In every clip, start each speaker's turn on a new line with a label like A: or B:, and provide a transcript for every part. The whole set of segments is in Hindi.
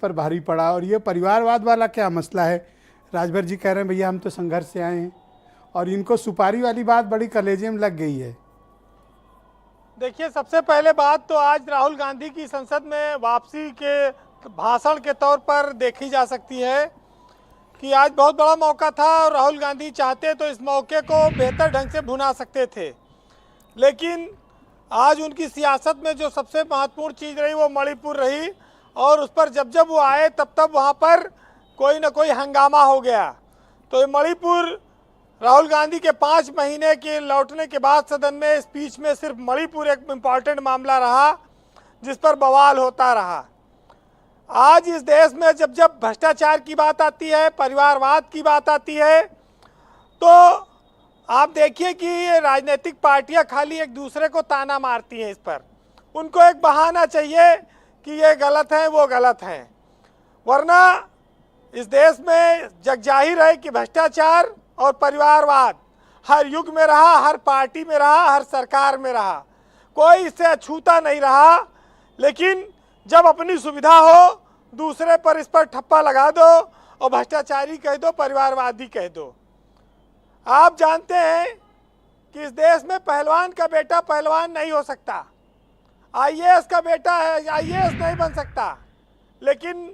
A: पर भारी पड़ा। और ये परिवारवाद वाला क्या मसला है? राजभर जी कह रहे हैं भैया हम तो संघर्ष से आए हैं, और इनको सुपारी वाली बात बड़ी कलेजे में लग गई है।
B: देखिए, सबसे पहले बात तो आज राहुल गांधी की संसद में वापसी के भाषण के तौर पर देखी जा सकती है कि आज बहुत बड़ा मौका था और राहुल गांधी चाहते तो इस मौके को बेहतर ढंग से भुना सकते थे। लेकिन आज उनकी सियासत में जो सबसे महत्वपूर्ण चीज़ रही वो मणिपुर रही, और उस पर जब जब वो आए तब तब वहाँ पर कोई ना कोई हंगामा हो गया। तो ये मणिपुर, राहुल गांधी के 5 महीने के लौटने के बाद सदन में स्पीच में सिर्फ मणिपुर एक इम्पॉर्टेंट मामला रहा जिस पर बवाल होता रहा। आज इस देश में जब जब भ्रष्टाचार की बात आती है, परिवारवाद की बात आती है, तो आप देखिए कि ये राजनीतिक पार्टियां खाली एक दूसरे को ताना मारती हैं। इस पर उनको एक बहाना चाहिए कि ये गलत है, वो गलत है, वरना इस देश में जगजाहिर है कि भ्रष्टाचार और परिवारवाद हर युग में रहा, हर पार्टी में रहा, हर सरकार में रहा, कोई इससे अछूता नहीं रहा। लेकिन जब अपनी सुविधा हो दूसरे पर इस पर ठप्पा लगा दो और भ्रष्टाचारी कह दो, परिवारवादी कह दो। आप जानते हैं कि इस देश में पहलवान का बेटा पहलवान नहीं हो सकता, आईएएस का बेटा है आईएएस नहीं बन सकता, लेकिन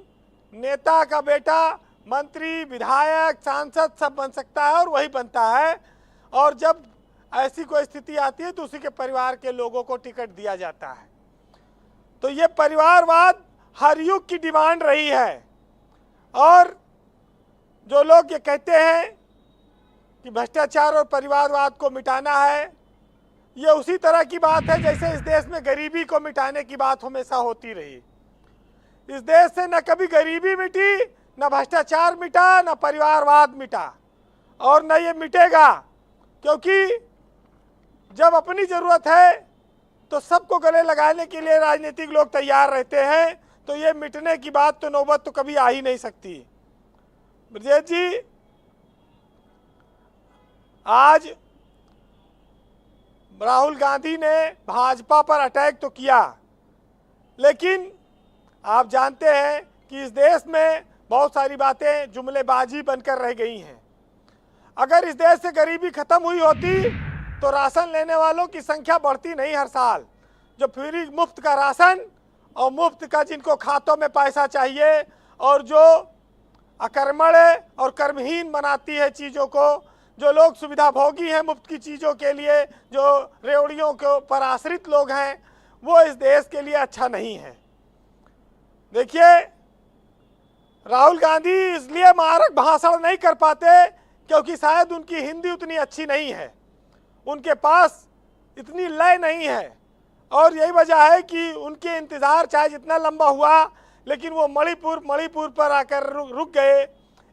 B: नेता का बेटा मंत्री, विधायक, सांसद सब बन सकता है और वही बनता है। और जब ऐसी कोई स्थिति आती है तो उसी के परिवार के लोगों को टिकट दिया जाता है। तो ये परिवारवाद हर युग की डिमांड रही है। और जो लोग ये कहते हैं कि भ्रष्टाचार और परिवारवाद को मिटाना है, ये उसी तरह की बात है जैसे इस देश में गरीबी को मिटाने की बात हमेशा होती रही। इस देश से न कभी गरीबी मिटी, न भ्रष्टाचार मिटा, न परिवारवाद मिटा, और न ये मिटेगा, क्योंकि जब अपनी ज़रूरत है तो सबको गले लगाने के लिए राजनीतिक लोग तैयार रहते हैं। तो ये मिटने की बात तो नौबत तो कभी आ ही नहीं सकती। ब्रजेश जी, आज राहुल गांधी ने भाजपा पर अटैक तो किया, लेकिन आप जानते हैं कि इस देश में बहुत सारी बातें जुमलेबाजी बनकर रह गई हैं। अगर इस देश से गरीबी खत्म हुई होती तो राशन लेने वालों की संख्या बढ़ती नहीं हर साल। जो फ्री मुफ्त का राशन और मुफ्त का जिनको खातों में पैसा चाहिए, और जो अकर्मण्य और कर्महीन बनाती है चीज़ों को, जो लोग सुविधा भोगी हैं मुफ्त की चीज़ों के लिए, जो रेवड़ियों के पर आश्रित लोग हैं, वो इस देश के लिए अच्छा नहीं है। देखिए, राहुल गांधी इसलिए मारक भाषण नहीं कर पाते क्योंकि शायद उनकी हिंदी उतनी अच्छी नहीं है, उनके पास इतनी लय नहीं है, और यही वजह है कि उनके इंतज़ार चाहे जितना लंबा हुआ, लेकिन वो मणिपुर पर आकर रुक गए।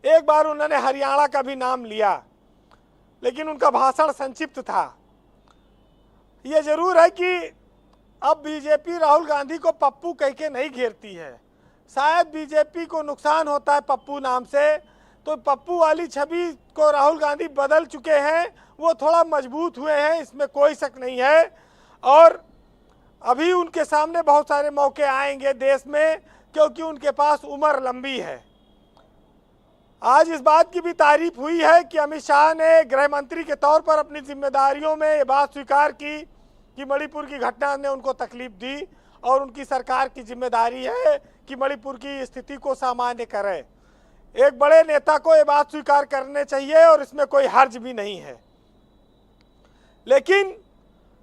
B: एक बार उन्होंने हरियाणा का भी नाम लिया, लेकिन उनका भाषण संक्षिप्त था। ये ज़रूर है कि अब बीजेपी राहुल गांधी को पप्पू कह के नहीं घेरती है। शायद बीजेपी को नुकसान होता है पप्पू नाम से, तो पप्पू वाली छवि को राहुल गांधी बदल चुके हैं, वो थोड़ा मजबूत हुए हैं, इसमें कोई शक नहीं है। और अभी उनके सामने बहुत सारे मौके आएंगे देश में, क्योंकि उनके पास उम्र लंबी है। आज इस बात की भी तारीफ हुई है कि अमित शाह ने गृह मंत्री के तौर पर अपनी जिम्मेदारियों में ये बात स्वीकार की कि मणिपुर की घटना ने उनको तकलीफ दी, और उनकी सरकार की जिम्मेदारी है कि मणिपुर की स्थिति को सामान्य करे। एक बड़े नेता को ये बात स्वीकार करने चाहिए और इसमें कोई हर्ज भी नहीं है। लेकिन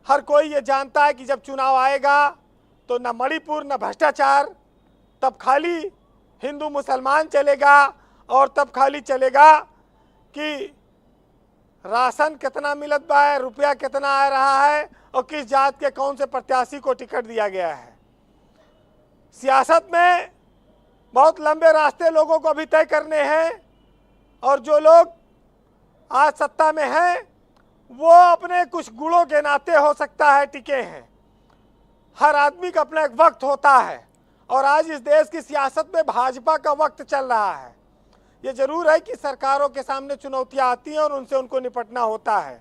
B: हर कोई ये जानता है कि जब चुनाव आएगा तो न मणिपुर न भ्रष्टाचार, तब खाली हिंदू मुसलमान चलेगा, और तब खाली चलेगा कि राशन कितना मिलत बा है, रुपया कितना आ रहा है, और किस जात के कौन से प्रत्याशी को टिकट दिया गया है। सियासत में बहुत लंबे रास्ते लोगों को अभी तय करने हैं, और जो लोग आज सत्ता में हैं वो अपने कुछ गुणों के नाते हो सकता है टिके हैं। हर आदमी का अपना एक वक्त होता है, और आज इस देश की सियासत में भाजपा का वक्त चल रहा है। ये जरूर है कि सरकारों के सामने चुनौतियां आती हैं और उनसे उनको निपटना होता है।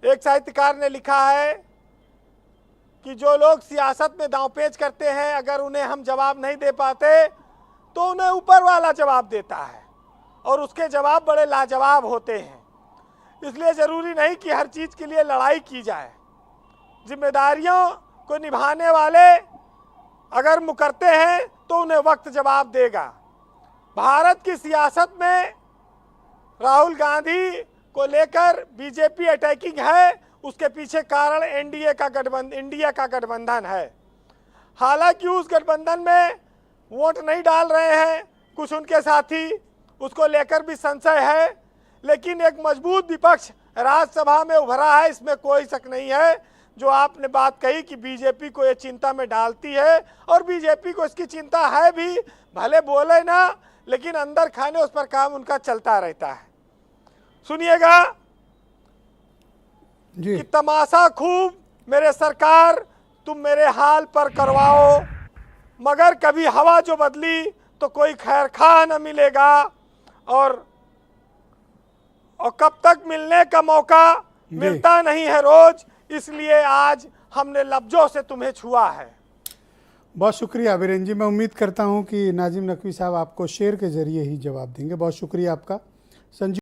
B: एक साहित्यकार ने लिखा है कि जो लोग सियासत में दांवपेच करते हैं, अगर उन्हें हम जवाब नहीं दे पाते तो उन्हें ऊपर वाला जवाब देता है, और उसके जवाब बड़े लाजवाब होते हैं। इसलिए ज़रूरी नहीं कि हर चीज़ के लिए लड़ाई की जाए। जिम्मेदारियों को निभाने वाले अगर मुकरते हैं तो उन्हें वक्त जवाब देगा। भारत की सियासत में राहुल गांधी को लेकर बीजेपी अटैकिंग है, उसके पीछे कारण इंडिया का गठबंधन है। हालांकि उस गठबंधन में वोट नहीं डाल रहे हैं कुछ उनके साथी, उसको लेकर भी संशय है, लेकिन एक मजबूत विपक्ष राज्यसभा में उभरा है, इसमें कोई शक नहीं है। जो आपने बात कही कि बीजेपी को ये चिंता में डालती है, और बीजेपी को इसकी चिंता है भी, भले बोले ना, लेकिन अंदर खाने उस पर काम उनका चलता रहता है। सुनिएगा
A: जी।
B: कि तमाशा खूब मेरे सरकार तुम मेरे हाल पर करवाओ, मगर कभी हवा जो बदली तो कोई खैर खा न मिलेगा, और कब तक मिलने का मौका मिलता नहीं है रोज, इसलिए आज हमने लफ्जों से तुम्हें छुआ है।
A: बहुत शुक्रिया वीरेंद्र जी। मैं उम्मीद करता हूं कि नाजिम नकवी साहब आपको शेर के जरिए ही जवाब देंगे। बहुत शुक्रिया आपका। संजीव